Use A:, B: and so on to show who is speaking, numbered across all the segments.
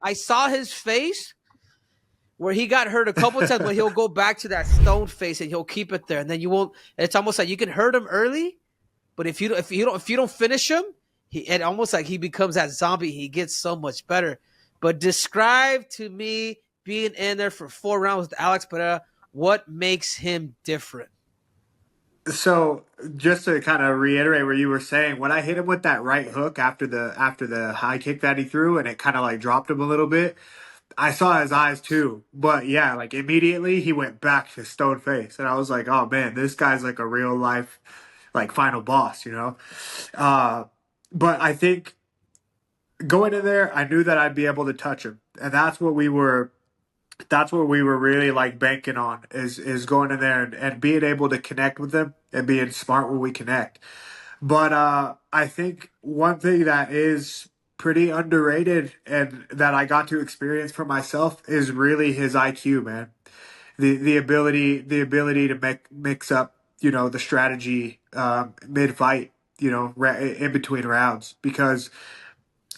A: I saw his face where he got hurt a couple of times, but he'll go back to that stone face and he'll keep it there, and then you won't. It's almost like you can hurt him early, but if you don't finish him, it almost like he becomes that zombie. He gets so much better. But describe to me being in there for 4 rounds with Alex Pereira. What makes him different?
B: So just to kind of reiterate what you were saying, when I hit him with that right hook after the high kick that he threw and it kind of like dropped him a little bit, I saw his eyes too. But yeah, like immediately he went back to stone face, and I was like, oh man, this guy's like a real life like final boss, you know. Uh, but I think going in there, I knew that I'd be able to touch him, and that's what we were really like banking on is going in there and being able to connect with them and being smart when we connect. But I think one thing that is pretty underrated and that I got to experience for myself is really his IQ, man. The ability to mix up, the strategy mid fight, in between rounds, because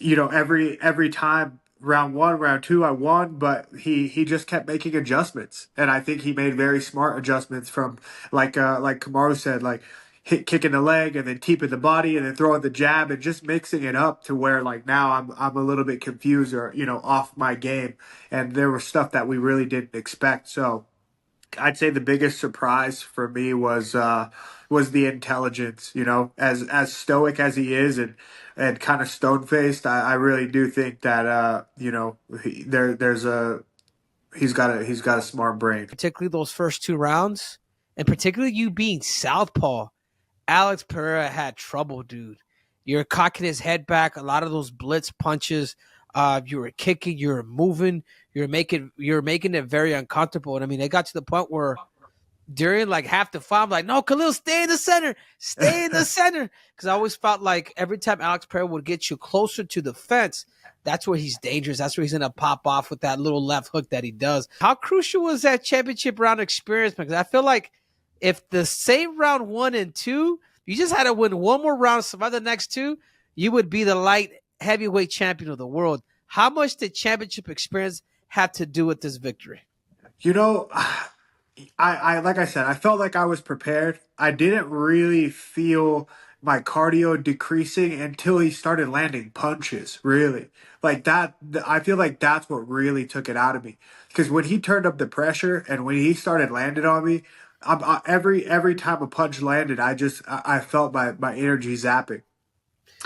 B: every time round one, round two, I won, but he just kept making adjustments, and I think he made very smart adjustments from like Kamaru said, like kicking the leg and then keeping the body and then throwing the jab and just mixing it up to where like now I'm a little bit confused or off my game, and there was stuff that we really didn't expect. So I'd say the biggest surprise for me was the intelligence. As stoic as he is and kind of stone faced, I really do think that he's got a smart brain.
A: Particularly those first 2 rounds, and particularly you being southpaw. Alex Pereira had trouble, dude. You're cocking his head back. A lot of those blitz punches. You were kicking. You were moving. You're making it very uncomfortable. And I mean, they got to the point where during like half the fight, I'm like, no, Khalil, stay in the center, stay in the center, because I always felt like every time Alex Pereira would get you closer to the fence, that's where he's dangerous. That's where he's gonna pop off with that little left hook that he does. How crucial was that championship round experience? Because I feel like if the same round 1 and 2, you just had to win one more round, survive the next two, you would be the light heavyweight champion of the world. How much did championship experience have to do with this victory?
B: You know, I like I said, I felt like I was prepared. I didn't really feel my cardio decreasing until he started landing punches. Really, like that. I feel like that's what really took it out of me. Because when he turned up the pressure and when he started landing on me, every time a punch landed, I felt my energy zapping,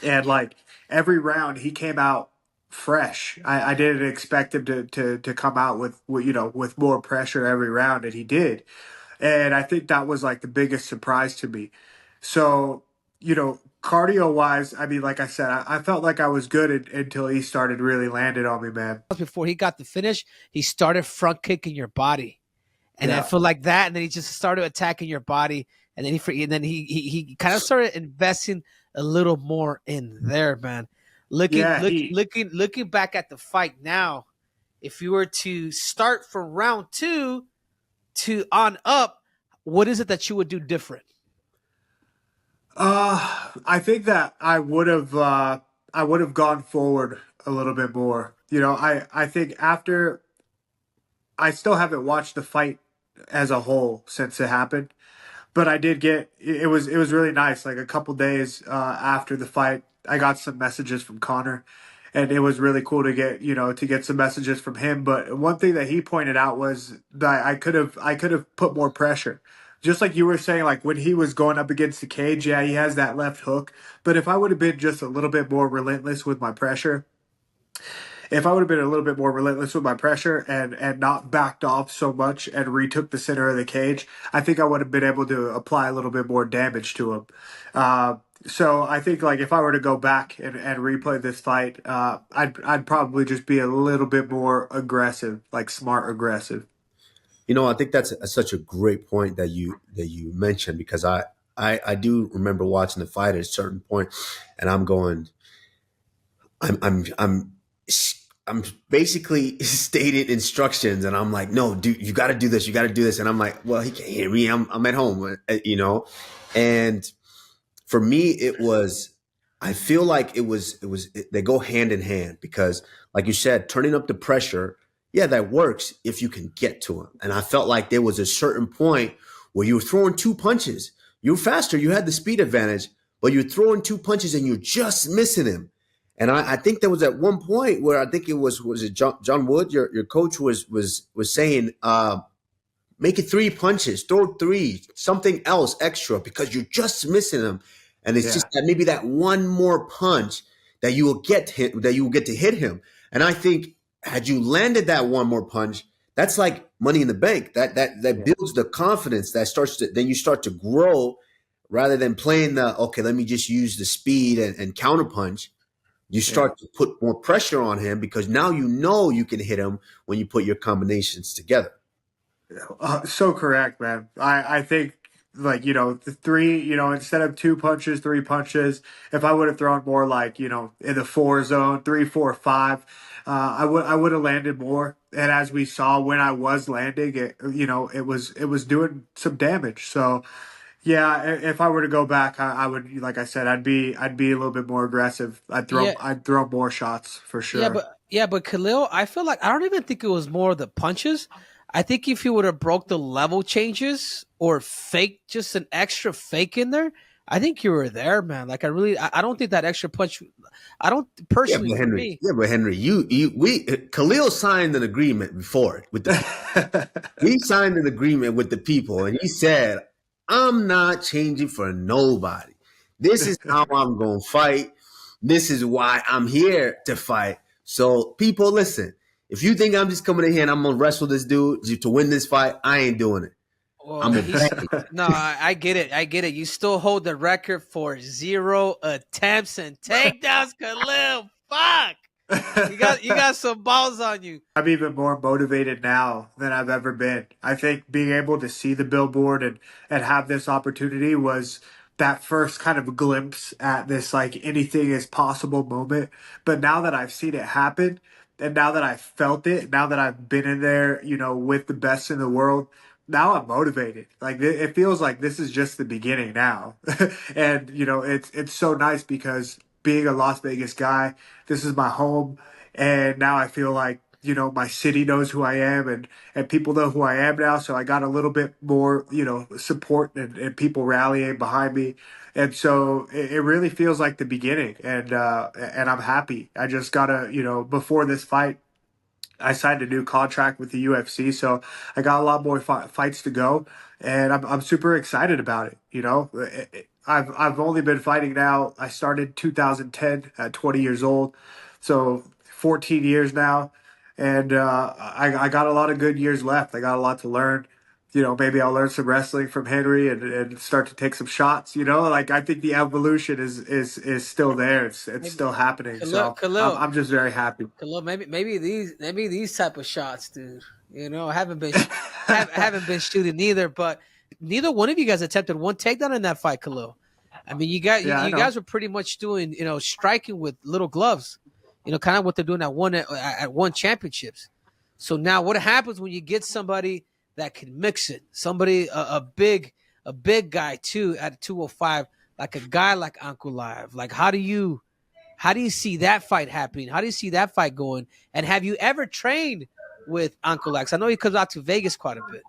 B: and like every round he came out fresh. I didn't expect him to come out with more pressure every round, and he did. And I think that was like the biggest surprise to me. So, cardio wise, I mean, like I said, I felt like I was good until he started really landing on me, man.
A: Before he got the finish, he started front kicking your body. And I
B: Yeah.
A: feel like that, and then he just started attacking your body, and then he kind of started investing a little more in there, man. Looking
B: Yeah,
A: look
B: he
A: looking back at the fight now, if you were to start from round 2 to on up, what is it that you would do different?
B: I think that I would have gone forward a little bit more. I think after I still haven't watched the fight as a whole since it happened, but I did get it was really nice. Like a couple days after the fight, I got some messages from Connor, and it was really cool to get some messages from him. But one thing that he pointed out was that I could have put more pressure. Just like you were saying, like when he was going up against the cage, yeah, he has that left hook. But if I would have been just a little bit more relentless with my pressure, if I would have been a little bit more relentless with my pressure and not backed off so much and retook the center of the cage, I think I would have been able to apply a little bit more damage to him. Uh, so I think like if I were to go back and replay this fight, I'd probably just be a little bit more aggressive, like smart aggressive.
C: I think that's such a great point that you mentioned, because I do remember watching the fight at a certain point, and I'm going, I'm I'm basically stating instructions, and I'm like, no, dude, you got to do this, you got to do this, and I'm like, well, he can't hear me. I'm at home, and for me, it was I feel like they go hand in hand because, like you said, turning up the pressure, yeah, that works if you can get to him. And I felt like there was a certain point where you were throwing two punches. You were faster, you had the speed advantage, but you're throwing two punches and you're just missing him. And I think there was at one point where I think it was it John Wood, your coach was saying, make it three punches, throw three, something else extra because you're just missing them. And it's just
B: Yeah.
C: that maybe that one more punch that you will get to hit him. And I think had you landed that one more punch, that's like money in the bank. That
B: Yeah.
C: builds the confidence that starts to then you start to grow rather than playing the okay, let me just use the speed and counter punch. You
B: Yeah.
C: start to put more pressure on him because now you know you can hit him when you put your combinations together.
B: So correct, man. I think like the three, instead of two punches, three punches. If I would have thrown more like in the four zone, three, four, five, I would have landed more. And as we saw when I was landing, it was doing some damage. So yeah, if I were to go back, I would, like I said, I'd be a little bit more aggressive.
A: Yeah,
B: I'd throw more shots for sure.
A: yeah, but Khalil, I feel like I don't even think it was more the punches. I think if you would have broke the level changes or fake just an extra fake in there, I think you were there, man. Like I don't think that extra punch. I don't personally for me.
C: Yeah, but Henry, we Khalil signed an agreement before with the people. He signed an agreement with the people, and he said, "I'm not changing for nobody. This is how I'm going to fight. This is why I'm here to fight." So, people, listen. If you think I'm just coming in here and I'm gonna wrestle this dude to win this fight, I ain't doing it. I'm
A: Well,
C: gonna bang.
A: he's no, I get it. I get it. You still hold the record for zero attempts and takedowns, Khalil. Fuck. You got some balls on you.
B: I'm even more motivated now than I've ever been. I think being able to see the billboard and have this opportunity was that first kind of glimpse at this like anything is possible moment. But now that I've seen it happen and now that I've felt it, now that I've been in there, with the best in the world, now I'm motivated. Like it feels like this is just the beginning now. And it's so nice because being a Las Vegas guy, this is my home and now I feel like my city knows who I am and people know who I am now, so I got a little bit more support and people rallying behind me, and so it really feels like the beginning, and I'm happy. I just gotta before this fight I signed a new contract with the UFC, so I got a lot more fights to go, and I'm super excited about it. I've only been fighting now. I started 2010 at 20 years old, so 14 years now, and I got a lot of good years left. I got a lot to learn. Maybe I'll learn some wrestling from Henry and start to take some shots. Like I think the evolution is still there. It's
A: Maybe
B: still happening.
A: Khalil,
B: So I'm
A: Khalil,
B: I'm just very happy.
A: Khalil. Maybe these type of shots, dude. I haven't been shooting neither, but neither one of you guys attempted one takedown in that fight, Khalil. I mean,
B: Yeah, I
A: you
B: know.
A: guys were pretty much doing striking with little gloves. Kind of what they're doing at one championships. So now, what happens when you get somebody that can mix it? Somebody a big guy too at 205, like a guy like Ankulaev. Like how do you see that fight happening? How do you see that fight going? And have you ever trained with Ankulaev? I know he comes out to Vegas quite a bit.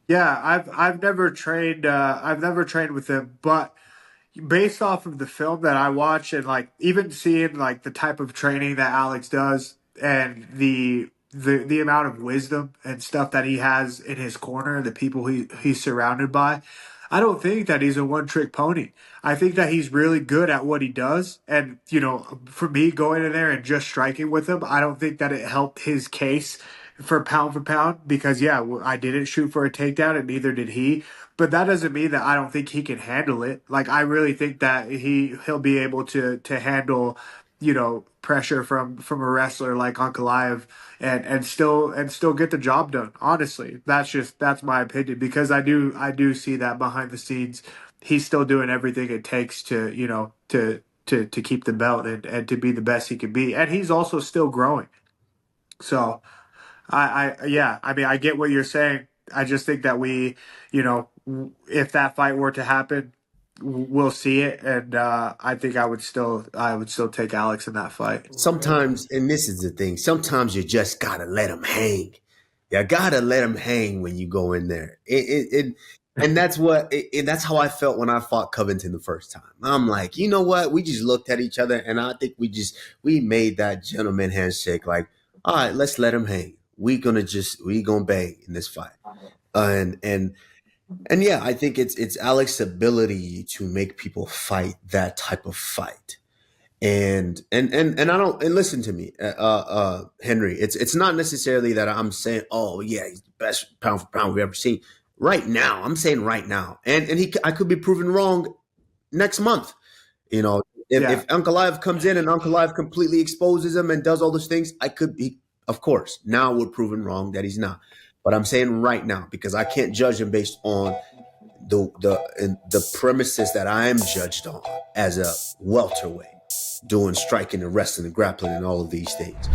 B: Yeah, I've never trained. I've never trained with him, but based off of the film that I watch and like even seeing like the type of training that Alex does and the amount of wisdom and stuff that he has in his corner, the people he's surrounded by, I don't think that he's a one trick pony. I think that he's really good at what he does. And, for me going in there and just striking with him, I don't think that it helped his case for pound because, yeah, I didn't shoot for a takedown and neither did he. But that doesn't mean that I don't think he can handle it. Like I really think that he'll be able to handle pressure from a wrestler like Ankalaev and still get the job done. Honestly, that's my opinion because I do see that behind the scenes, he's still doing everything it takes to to keep the belt and to be the best he can be, and he's also still growing. So yeah, I mean, I get what you're saying. I just think that if that fight were to happen, we'll see it, and I think I would still take Alex in that fight.
C: Sometimes, and this is the thing, sometimes you just gotta let them hang. You gotta let them hang when you go in there. And that's that's how I felt when I fought Covington the first time. I'm like, you know what? We just looked at each other, and I think we made that gentleman handshake. Like, all right, let's let him hang. We gonna bang in this fight. And and yeah, I think it's Alex's ability to make people fight that type of fight. And I don't, and listen to me, Henry. It's not necessarily that I'm saying, oh yeah, he's the best pound for pound we've ever seen. Right now, I'm saying right now, and I could be proven wrong next month. You know,
B: Yeah,
C: if Uncle Live comes in and Uncle Live completely exposes him and does all those things, I could be, of course. Now we're proven wrong that he's not. But I'm saying right now because I can't judge him based on the premises that I am judged on as a welterweight, doing striking and wrestling and grappling and all of these things.